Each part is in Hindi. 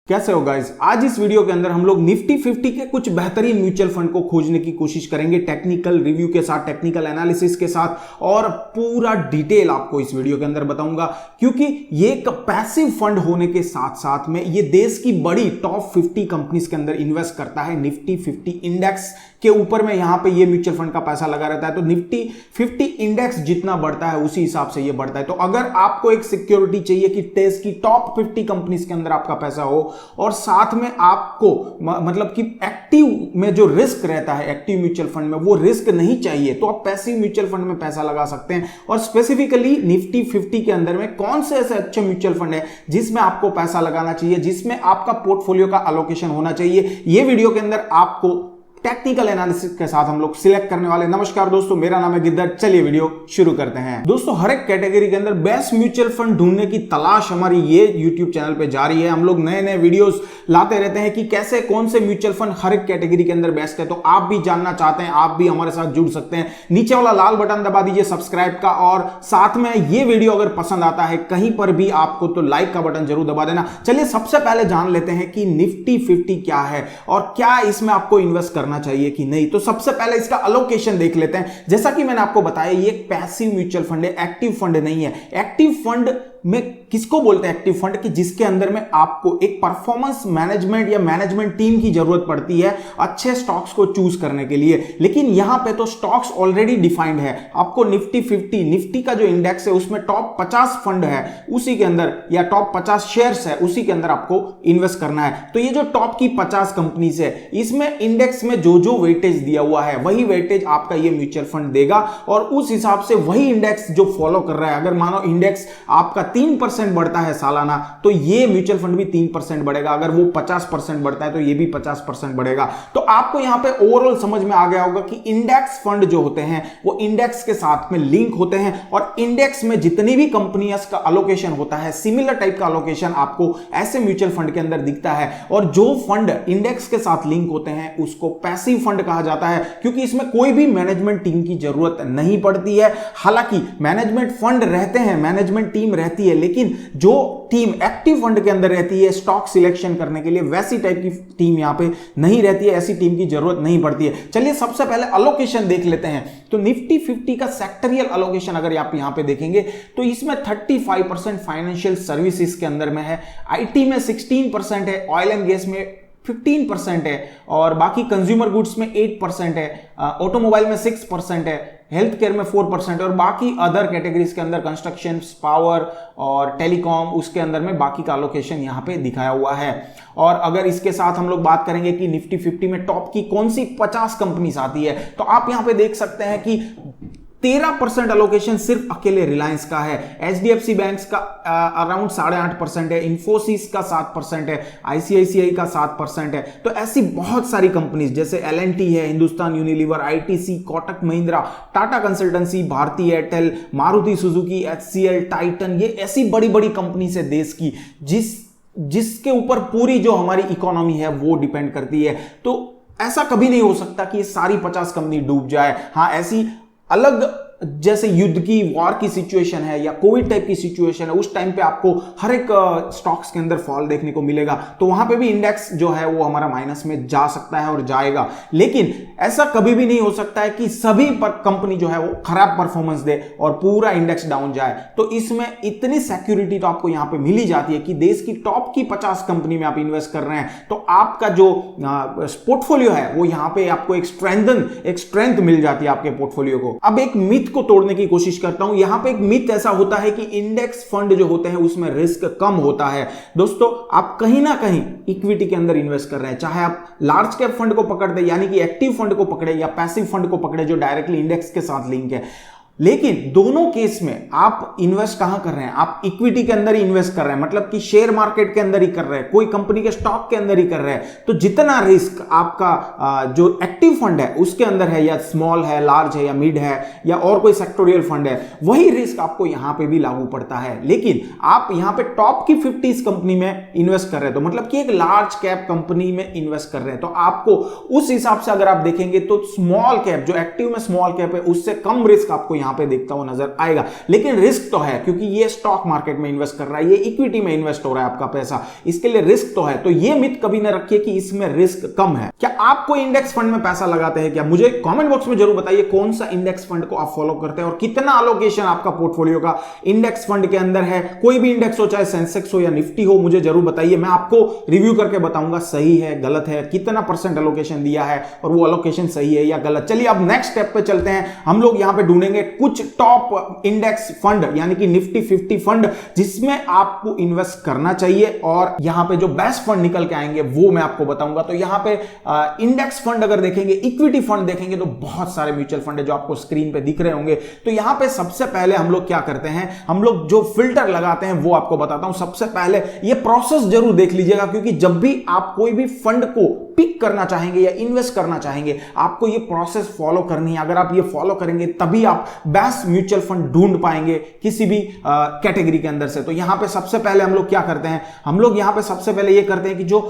कैसे हो गाइस। आज इस वीडियो के अंदर हम लोग निफ्टी 50 के कुछ बेहतरीन म्यूचुअल फंड को खोजने की कोशिश करेंगे, टेक्निकल रिव्यू के साथ, टेक्निकल एनालिसिस के साथ, और पूरा डिटेल आपको इस वीडियो के अंदर बताऊंगा। क्योंकि ये एक पैसिव फंड होने के साथ साथ में ये देश की बड़ी टॉप 50 कंपनीज के अंदर इन्वेस्ट करता है। निफ्टी 50 इंडेक्स के ऊपर में यहां पे ये म्यूचुअल फंड का पैसा लगा रहता है। तो निफ्टी 50 इंडेक्स जितना बढ़ता है उसी हिसाब से ये बढ़ता है। तो अगर आपको एक सिक्योरिटी चाहिए कि देश की टॉप 50 कंपनीज के अंदर आपका पैसा हो और साथ में आपको मतलब कि एक्टिव में जो रिस्क रहता है, एक्टिव म्यूचुअल फंड में वो रिस्क नहीं चाहिए, तो आप पैसिव म्यूचुअल फंड में पैसा लगा सकते हैं। और स्पेसिफिकली निफ्टी 50 के अंदर में कौन से ऐसे अच्छे म्यूचुअल फंड है जिसमें आपको पैसा लगाना चाहिए, जिसमें आपका पोर्टफोलियो का एलोकेशन होना चाहिए, ये वीडियो के अंदर आपको टेक्निकल एनालिसिस के साथ हम लोग सिलेक्ट करने वाले। नमस्कार दोस्तों, मेरा नाम है गिद्दर। चलिए वीडियो शुरू करते हैं। दोस्तों, हर एक कैटेगरी के अंदर बेस्ट म्यूचुअल फंड ढूंढने की तलाश हमारी ये YouTube चैनल पे जारी है। हम लोग नए नए वीडियोस लाते रहते हैं कि कैसे कौन से म्यूचुअल फंड हर एक कैटेगरी के अंदर बेस्ट है। तो आप भी जानना चाहते हैं, आप भी हमारे साथ जुड़ सकते हैं। नीचे वाला लाल बटन दबा दीजिए सब्सक्राइब का, और साथ में ये वीडियो अगर पसंद आता है कहीं पर भी आपको, तो लाइक का बटन जरूर दबा देना। चलिए सबसे पहले जान लेते हैं कि निफ्टी 50 क्या है और क्या इसमें आपको इन्वेस्ट करना चाहिए कि नहीं। तो सबसे पहले इसका अलोकेशन देख लेते हैं। जैसा कि मैंने आपको बताया, ये एक पैसिव म्यूचुअल फंड है, एक्टिव फंड नहीं है। एक्टिव फंड में किसको बोलते हैं एक्टिव फंड, कि जिसके अंदर में आपको एक परफॉर्मेंस मैनेजमेंट या मैनेजमेंट टीम की जरूरत पड़ती है अच्छे स्टॉक्स को चूज करने के लिए। लेकिन यहां पे तो स्टॉक्स ऑलरेडी डिफाइंड है। आपको निफ्टी 50, निफ्टी का जो इंडेक्स है उसमें टॉप 50 फंड है, उसी के अंदर, या टॉप 50 शेयर्स है, उसी के अंदर आपको इन्वेस्ट करना है। तो ये जो टॉप की 50 कंपनीज है, इसमें इंडेक्स में जो जो वेटेज दिया हुआ है वही वेटेज आपका ये म्यूचुअल फंड देगा, और उस हिसाब से वही इंडेक्स जो फॉलो कर रहा है। अगर मानो इंडेक्स आपका 3% बढ़ता है सालाना, तो ये म्यूचुअल फंड भी 3% बढ़ेगा। अगर वो 50% बढ़ता है तो ये भी 50% बढ़ेगा। तो आपको यहां पे ओवरऑल समझ में आ गया होगा कि इंडेक्स फंड जो होते हैं वो इंडेक्स के साथ में लिंक होते हैं, और इंडेक्स में जितनी भी कंपनियां का अलोकेशन होता है, सिमिलर टाइप का अलोकेशन आपको ऐसे म्यूचुअल फंड के अंदर दिखता है। और जो फंड इंडेक्स के साथ लिंक होते हैं उसको पैसिव फंड कहा जाता है, क्योंकि इसमें कोई भी मैनेजमेंट टीम की जरूरत नहीं पड़ती है। हालांकि मैनेजमेंट फंड रहते हैं, मैनेजमेंट टीम रहती है, लेकिन जो टीम एक्टिव फंड के अंदर रहती है स्टॉक सिलेक्शन करने के लिए, वैसी टाइप की टीम यहां पे नहीं रहती है। ऐसी टीम की जरूरत नहीं पड़ती है। चलिए सबसे पहले अलोकेशन देख लेते हैं। तो निफ्टी 50 का सेक्टरियल अलोकेशन अगर आप यहां पे देखेंगे तो इसमें 35% फाइनेंशियल सर्विसेज के अंदर में है, आईटी में 16% है, ऑयल एंड गैस में 15% है, और बाकी कंज्यूमर गुड्स में 8% है, ऑटोमोबाइल में 6% है, हेल्थ केयर में 4%, और बाकी अदर कैटेगरीज के अंदर कंस्ट्रक्शन, पावर और टेलीकॉम, उसके अंदर में बाकी का अलोकेशन यहां पे दिखाया हुआ है। और अगर इसके साथ हम लोग बात करेंगे कि निफ्टी 50 में टॉप की कौन सी 50 कंपनीज आती है, तो आप यहां पे देख सकते हैं कि 13% अलोकेशन सिर्फ अकेले रिलायंस का है, एचडीएफसी बैंक का अराउंड 8.5% है, इंफोसिस का 7% है, आईसीआईसीआई का 7% है। तो ऐसी बहुत सारी कंपनीज जैसे एलएनटी है, Hindustan Unilever, ITC, Kotak Mahindra, Tata Consultancy, Bharti Airtel, Maruti Suzuki, HCL, Titan, ये ऐसी बड़ी बड़ी कंपनी है देश की जिसके ऊपर पूरी जो हमारी इकोनॉमी है वो डिपेंड करती है। तो ऐसा कभी नहीं हो सकता कि ये सारी 50 कंपनी डूब जाए। हाँ, ऐसी अलग जैसे युद्ध की, वॉर की सिचुएशन है या कोविड टाइप की सिचुएशन है, उस टाइम पे आपको हर एक स्टॉक्स के अंदर फॉल देखने को मिलेगा, तो वहां पे भी इंडेक्स जो है वो हमारा माइनस में जा सकता है और जाएगा। लेकिन ऐसा कभी भी नहीं हो सकता है कि सभी पर कंपनी जो है वो खराब परफॉर्मेंस दे और पूरा इंडेक्स डाउन जाए। तो इसमें इतनी सिक्योरिटी तो आपको यहां पे मिल ही जाती है कि देश की टॉप की 50 कंपनी में आप इन्वेस्ट कर रहे हैं, तो आपका जो पोर्टफोलियो है वो यहां पे आपको एक स्ट्रेंथ मिल जाती है आपके पोर्टफोलियो को। अब एक मिथ को तोड़ने की कोशिश करता हूं। यहां पे एक मिथ ऐसा होता है कि इंडेक्स फंड जो होते हैं उसमें रिस्क कम होता है। दोस्तों, आप कहीं ना कहीं इक्विटी के अंदर इन्वेस्ट कर रहे हैं, चाहे आप लार्ज कैप फंड को पकड़ दे, यानी कि एक्टिव फंड को पकड़े, या पैसिव फंड को पकड़े जो डायरेक्टली इंडेक्स के साथ लिंक है। लेकिन दोनों केस में आप इन्वेस्ट कहां कर रहे हैं, आप इक्विटी के अंदर ही इन्वेस्ट कर रहे हैं, मतलब कि शेयर मार्केट के अंदर ही कर रहे हैं, कोई कंपनी के स्टॉक के अंदर ही कर रहे हैं। तो जितना रिस्क आपका जो एक्टिव फंड है उसके अंदर है, या स्मॉल है, लार्ज है, या मिड है, या और कोई सेक्टोरियल फंड है, वही रिस्क आपको यहां पे भी लागू पड़ता है। लेकिन आप यहां पे टॉप की 50 कंपनी में इन्वेस्ट कर रहे हैं, तो मतलब कि एक लार्ज कैप कंपनी में इन्वेस्ट कर रहे हैं, तो आपको उस हिसाब से अगर आप देखेंगे तो स्मॉल कैप, जो एक्टिव में स्मॉल कैप है, उससे कम रिस्क आपको यहां पे देखता हुआ नजर आएगा। लेकिन रिस्क तो है, क्योंकि ये स्टॉक मार्केट में इन्वेस्ट कर रहा है, ये इक्विटी में इन्वेस्ट हो रहा है आपका पैसा, इसके लिए रिस्क तो है। तो ये मिथ कभी ना रखिए कि इसमें रिस्क कम है। क्या आप कोई इंडेक्स फंड में पैसा लगाते हैं क्या? मुझे कमेंट बॉक्स में जरूर बताइए कौन सा इंडेक्स फंड को आप फॉलो करते हैं और कितना एलोकेशन आपका पोर्टफोलियो का इंडेक्स फंड के अंदर है। कोई भी इंडेक्स हो, चाहे सेंसेक्स हो या निफ्टी हो, मुझे जरूर बताइए। मैं आपको रिव्यू करके बताऊंगा सही है गलत है, कितना परसेंट एलोकेशन दिया है और वो एलोकेशन सही है या गलत। चलिए अब नेक्स्ट स्टेप पे चलते हैं। हम लोग यहां पे ढूंढेंगे कुछ टॉप इंडेक्स फंड यानी कि निफ्टी 50 फंड जिसमें आपको इन्वेस्ट करना चाहिए, और यहां पे जो बेस्ट फंड निकल के आएंगे वो मैं आपको बताऊंगा। तो यहां पे इंडेक्स फंड अगर देखेंगे, इक्विटी फंड देखेंगे, तो बहुत सारे म्यूचुअल फंड है जो आपको स्क्रीन पे दिख रहे होंगे। तो यहां पे सबसे पहले हम लोग क्या करते हैं, हम लोग जो फिल्टर लगाते हैं वो आपको बताता हूं। सबसे पहले ये प्रोसेस जरूर देख लीजिएगा, क्योंकि जब भी आप कोई भी फंड को पिक करना चाहेंगे या इन्वेस्ट करना चाहेंगे, आपको ये प्रोसेस फॉलो करनी है। अगर आप ये फॉलो करेंगे तभी आप बेस्ट म्यूचुअल फंड ढूंढ पाएंगे किसी भी कैटेगरी के अंदर से। तो यहां पे सबसे पहले हम लोग क्या करते हैं, हम लोग यहां पे सबसे पहले ये करते हैं कि जो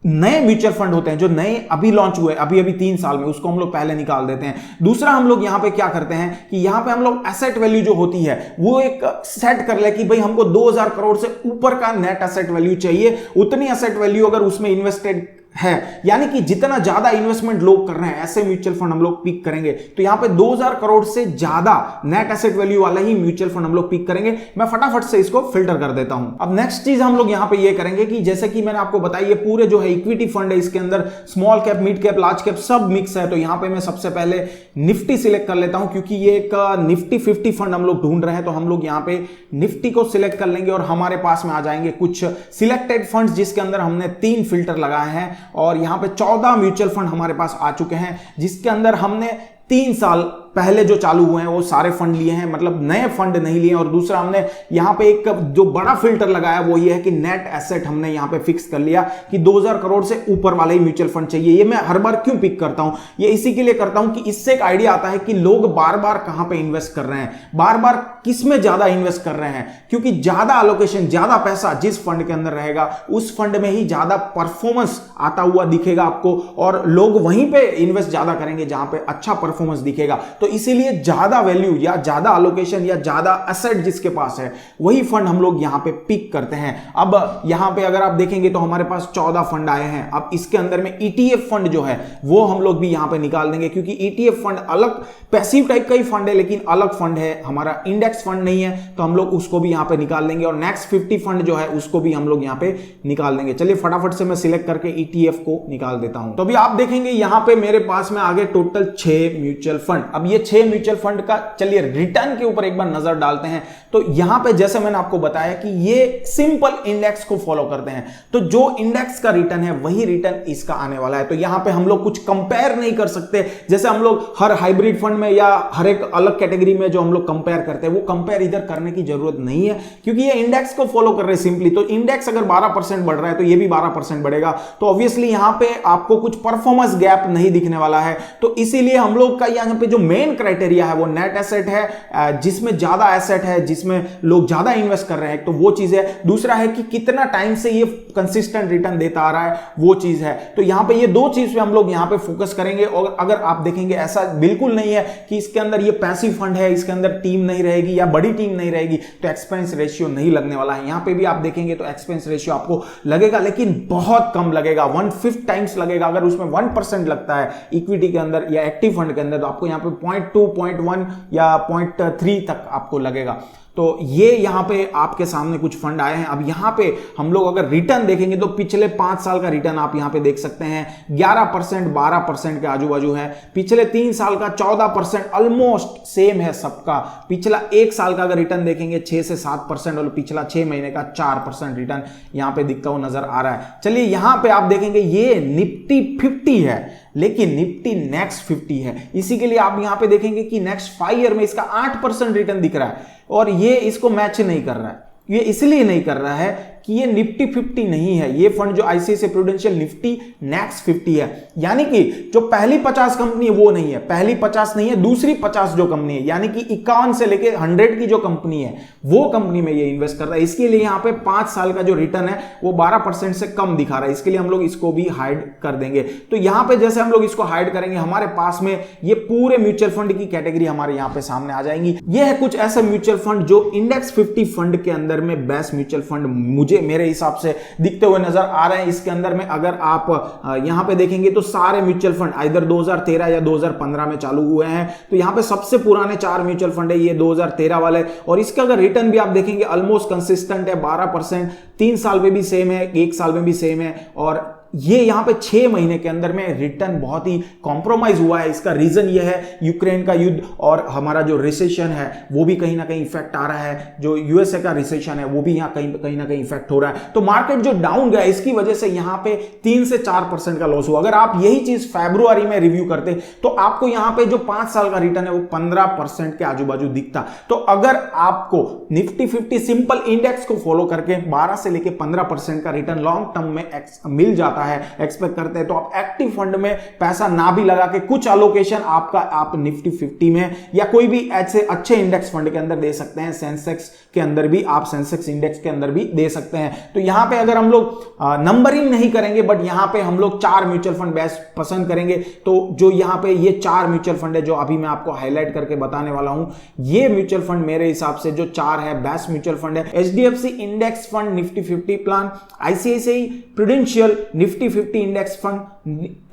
नए म्यूचुअल फंड होते हैं, जो नए अभी लॉन्च हुए अभी 3 साल में, उसको हम लोग पहले निकाल देते हैं। दूसरा हम लोग यहां पे क्या करते हैं कि यहां पे हम लोग एसेट वैल्यू जो होती है वो एक सेट कर ले कि भाई हमको 2000 करोड़ से ऊपर का नेट एसेट वैल्यू चाहिए। उतनी एसेट वैल्यू अगर उसमें इन्वेस्टेड है, यानी कि जितना ज्यादा इन्वेस्टमेंट लोग कर रहे हैं ऐसे म्यूचुअल फंड हम लोग पिक करेंगे। तो यहां पे 2000 करोड़ से ज्यादा नेट एसेट वैल्यू वाला ही म्यूचुअल फंड हम लोग पिक करेंगे। मैं फटाफट से इसको फिल्टर कर देता हूं। अब नेक्स्ट चीज हम लोग यहां पे ये करेंगे कि जैसे कि मैंने आपको बताया, ये पूरे जो है इक्विटी फंड है, इसके अंदर small cap, mid cap, large cap सब मिक्स है। तो यहां पे मैं सबसे पहले निफ्टी सिलेक्ट कर लेता हूं, क्योंकि ये एक निफ्टी 50 फंड हम लोग ढूंढ रहे हैं। तो हम लोग यहां पे निफ्टी को सिलेक्ट कर लेंगे और हमारे पास में आ जाएंगे कुछ सिलेक्टेड फंड्स जिसके अंदर हमने 3 फिल्टर लगाए हैं, और यहां पे 14 म्यूचुअल फंड हमारे पास आ चुके हैं, जिसके अंदर हमने 3 साल पहले जो चालू हुए हैं वो सारे फंड लिए हैं, मतलब नए फंड नहीं लिए। और दूसरा हमने यहां पे एक जो बड़ा फिल्टर लगाया वो ये है कि नेट एसेट हमने यहां पे फिक्स कर लिया कि 2000 करोड़ से ऊपर वाले ही म्यूचुअल फंड चाहिए। ये मैं हर बार क्यों पिक करता हूं, ये इसी के लिए करता हूं कि इससे एक आइडिया आता है कि लोग बार बार कहां पे इन्वेस्ट कर रहे हैं, बार बार किस में ज्यादा इन्वेस्ट कर रहे हैं। क्योंकि ज्यादा एलोकेशन, ज्यादा पैसा जिस फंड के अंदर रहेगा उस फंड में ही ज्यादा परफॉर्मेंस आता हुआ दिखेगा आपको, और लोग वहीं पे इन्वेस्ट ज्यादा करेंगे जहां पे अच्छा परफॉर्मेंस दिखेगा। तो इसीलिए ज्यादा वैल्यू या ज्यादा एलोकेशन या ज्यादा एसेट जिसके पास है वही फंड हम लोग यहां पे पिक करते हैं। अब यहां पे अगर आप देखेंगे तो हमारे पास 14 फंड आए हैं। अब इसके अंदर में ETF फंड जो है वो हम लोग भी यहां पे निकाल देंगे, क्योंकि ETF फंड अलग पैसिव टाइप का ही फंड है, लेकिन अलग फंड है, हमारा इंडेक्स फंड नहीं है। तो हम लोग उसको भी यहां पे निकाल देंगे, और नेक्स्ट 50 फंड जो है उसको भी हम लोग यहां पे निकाल देंगे। चलिए फटाफट से मैं सिलेक्ट करके ETF को निकाल देता हूं। तो अभी आप देखेंगे यहां पे मेरे पास में आगे टोटल 6 म्यूचुअल फंड। अब ये 6 म्यूचुअल फंड का चलिए रिटर्न के ऊपर एक बार नजर डालते हैं। तो यहां पे जैसे मैंने आपको बताया कि ये सिंपल इंडेक्स को फॉलो करते हैं, तो जो इंडेक्स का रिटर्न है वही रिटर्न इसका आने वाला है। तो यहां पे हम लोग कुछ कंपेयर नहीं कर सकते, जैसे हम लोग हर हाइब्रिड फंड में या हर एक अलग कैटेगरी में जो हम लोग कंपेयर करते हैं वो कंपेयर इधर करने की जरूरत नहीं है, क्योंकि ये इंडेक्स को फॉलो कर रहे हैं सिंपली। तो इंडेक्स अगर 12% बढ़ रहा है तो ये भी 12% बढ़ेगा। तो ऑब्वियसली यहां पे आपको कुछ परफॉर्मेंस गैप नहीं दिखने वाला है। तो इसीलिए हम लोग का यहां पे जो मेन क्राइटेरिया है वो नेट एसेट है, जिसमें ज्यादा एसेट है, जिसमें लोग ज्यादा इन्वेस्ट कर रहे हैं, तो वो चीज है। दूसरा है कि कितना टाइम से ये कंसिस्टेंट रिटर्न देता आ रहा है, वो चीज है। तो यहां पे ये 2 चीज पे हम लोग यहां पे फोकस करेंगे। और अगर आप देखेंगे ऐसा बिल्कुल नहीं है कि इसके अंदर ये पैसिव फंड है, इसके अंदर टीम नहीं रहेगी या बड़ी टीम नहीं रहेगी तो एक्सपेंस रेशियो नहीं लगने वाला है। यहां पे भी आप देखेंगे तो एक्सपेंस रेशियो आपको लगेगा, लेकिन बहुत कम लगेगा, 1/5 टाइम्स लगेगा। अगर उसमें 1% लगता है इक्विटी के अंदर या एक्टिव फंड के अंदर, तो आपको यहां पे 0.2, 0.1 या 0.3 तक आपको लगेगा। तो ये यहां पे आपके सामने कुछ फंड आए हैं। अब यहां पे हम लोग अगर रिटर्न देखेंगे तो पिछले 5 साल का रिटर्न आप यहां पे देख सकते हैं, 11%, 12% के आजू बाजू है। पिछले 3 साल का 14%, ऑलमोस्ट सेम है सबका। पिछला 1 साल का अगर रिटर्न देखेंगे 6 से 7%, और पिछला 6 महीने का 4% रिटर्न यहां पे दिखता हुआ नजर आ रहा है। चलिए यहां पे आप देखेंगे ये निफ्टी 50 है, लेकिन निफ्टी नेक्स्ट 50 है। इसी के लिए आप यहां पे देखेंगे कि नेक्स्ट 5 ईयर में इसका 8% रिटर्न दिख रहा है, और ये इसको मैच नहीं कर रहा है। ये इसलिए नहीं कर रहा है कि ये निफ्टी 50 नहीं है, ये फंड जो आईसीआईसीआई प्रूडेंशियल निफ्टी नेक्स्ट 50 है, यानी कि जो पहली 50 कंपनी है वो नहीं है, पहली 50 नहीं है, दूसरी 50 जो कंपनी है, यानी कि 51 से लेके 100 की जो कंपनी है वो कंपनी में ये इन्वेस्ट कर रहा है। इसके लिए यहां पे 5 साल का जो रिटर्न है वो 12% से कम दिखा रहा है, इसके लिए हम लोग इसको भी हाइड कर देंगे। तो यहां पे जैसे हम लोग इसको हाइड करेंगे, हमारे पास में ये पूरे म्यूचुअल फंड की कैटेगरी हमारे यहां पे सामने आ जाएंगी। ये है कुछ ऐसे म्यूचुअल फंड जो इंडेक्स 50 फंड के अंदर में बेस्ट म्यूचुअल फंड मुझे मेरे हिसाब से दिखते हुए नजर आ रहे हैं। इसके अंदर में अगर आप यहां पे देखेंगे तो सारे म्यूचुअल फंड इधर 2013 या 2015 में चालू हुए हैं। तो यहां पे सबसे पुराने 4 म्यूचुअल फंड है ये 2013 वाले, और इसका अगर रिटर्न भी आप देखेंगे ऑलमोस्ट कंसिस्टेंट है 12%, 3 साल में भी सेम है, 1 साल में भी सेम है, और ये यहां पे 6 महीने के अंदर में रिटर्न बहुत ही कॉम्प्रोमाइज हुआ है। इसका रीजन ये है यूक्रेन का युद्ध और हमारा जो रिसेशन है वो भी कहीं ना कहीं इफेक्ट आ रहा है, जो यूएसए का रिसेशन है वो भी यहां कहीं ना कहीं इफेक्ट हो रहा है। तो मार्केट जो डाउन गया इसकी वजह से यहां पे 3 से 4% का लॉस हुआ। अगर आप यही चीज फरवरी में रिव्यू करते तो आपको यहां पे जो 5 साल का रिटर्न है वो 15% के आजू बाजू दिखता। तो अगर आपको निफ्टी 50 सिंपल इंडेक्स को फॉलो करके 12 से लेके 15% का रिटर्न लॉन्ग टर्म में मिल जाता है, एक्सपेक्ट करते हैं, तो आप एक्टिव फंड में पैसा ना भी लगा के कुछ एलोकेशन आपका आप निफ्टी 50 में या कोई भी ऐसे अच्छे इंडेक्स फंड के अंदर दे सकते हैं। सेंसेक्स के अंदर भी आप सेंसेक्स इंडेक्स के अंदर भी दे सकते हैं। तो यहां पे अगर हम लोग नंबरिंग नहीं करेंगे बट यहां पे हम लोग 4 म्यूचुअल फंड बेस्ट पसंद करेंगे, तो जो यहां पे ये 4 म्यूचुअल फंड है जो अभी मैं आपको हाईलाइट करके बताने वाला हूं, ये म्यूचुअल फंड मेरे हिसाब से जो 4 है बेस्ट म्यूचुअल फंड है। HDFC index fund Nifty 50 plan, ICICI prudential Nifty 50 index fund,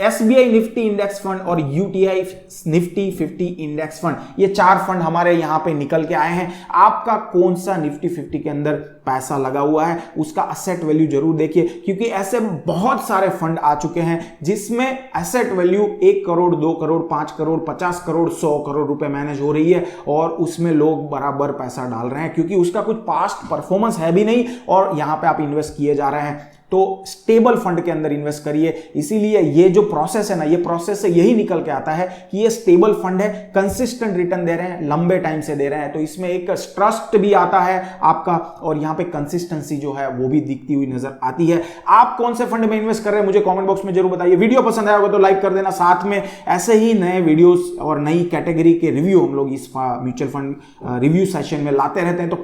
SBI Nifty index fund और यूटीआई निफ्टी 50 इंडेक्स फंड, ये 4 फंड हमारे यहां पे निकल के आए हैं। आपका कौन सा निफ्टी 50 के अंदर पैसा लगा हुआ है उसका एसेट वैल्यू जरूर देखिए, क्योंकि ऐसे बहुत सारे फंड आ चुके हैं जिसमें एसेट वैल्यू 1 करोड़ 2 करोड़ 5 करोड़ 50 करोड़ 100 करोड़ रुपए मैनेज हो रही है, और उसमें लोग बराबर पैसा डाल रहे हैं क्योंकि उसका कुछ पास्ट परफॉर्मेंस है भी नहीं, और यहां पे आप इन्वेस्ट किए जा रहे हैं। तो स्टेबल फंड के अंदर इन्वेस्ट करिए। इसीलिए ये जो प्रोसेस है ना, ये प्रोसेस से यही निकल के आता है कि ये स्टेबल फंड है, कंसिस्टेंट रिटर्न दे रहे हैं, लंबे टाइम से दे रहे हैं, तो इसमें एक ट्रस्ट भी आता है आपका, और यहां पे कंसिस्टेंसी जो है वो भी दिखती हुई नजर आती है। आप कौन से फंड में इन्वेस्ट कर रहे हैं मुझे कमेंट बॉक्स में जरूर बताइए। वीडियो पसंद आया होगा तो लाइक कर देना, साथ में ऐसे ही नए वीडियोस और नई कैटेगरी के रिव्यू हम लोग इस म्यूचुअल फंड रिव्यू सेशन में लाते रहते हैं। तो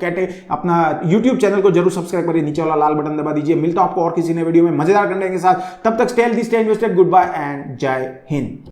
अपना यूट्यूब चैनल को जरूर सब्सक्राइब करिए, नीचे वाला लाल बटन दबा दीजिए। मिलता हूं आपको और किसी नए वीडियो में मजेदार कंटेंट के साथ, तब तक stay healthy, stay invested, goodbye and जय हिंद।